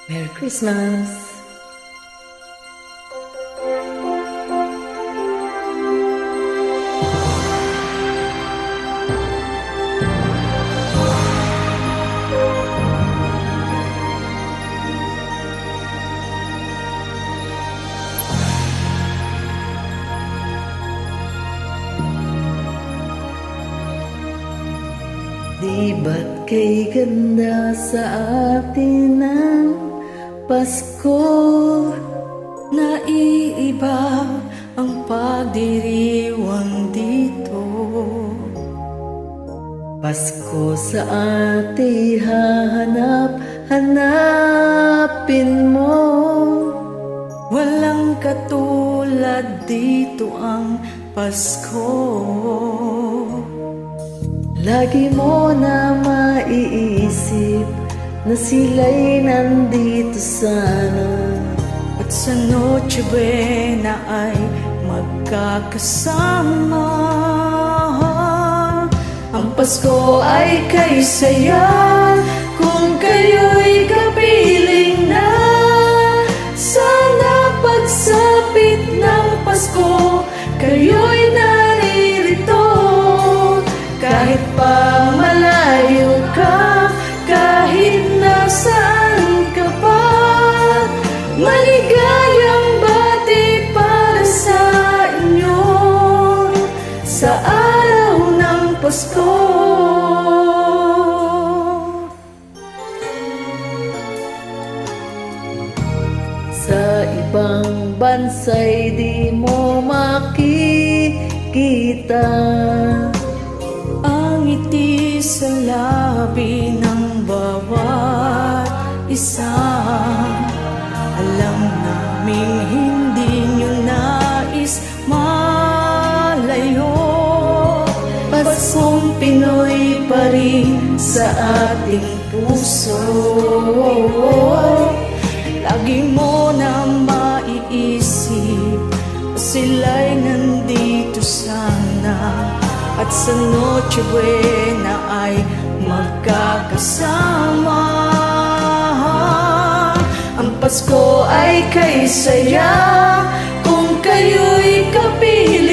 Merry Christmas! Di ba't kay ganda sa atin ang Pasko? Naiiba ang pagdiriwang dito. Pasko sa atin hanapin mo. Walang katulad dito ang Pasko. Lagi mo na maiisip na sila'y nandito sana, at sa Noche Buena ay magkakasama. Ang Pasko ay kay saya kung kayo'y kapiling na. Sana pagsapit ng Pasko kayo'y naririto. Kahit pa malayo ka, kahit nasaan ka pa, maligayang bati para sa inyo sa araw ng Pasko. Sa ibang bansa'y di mo makikita ang ngiti sa labi ng bawat isa. Alam naming hindi nyo nais malayo. Paskong Pinoy pa rin sa ating puso. Lagi mo na maiisip, sila'y nandito sana, at sa Noche Buena ay magkakasama. Ang Pasko ay kay saya kung kayo'y kapiling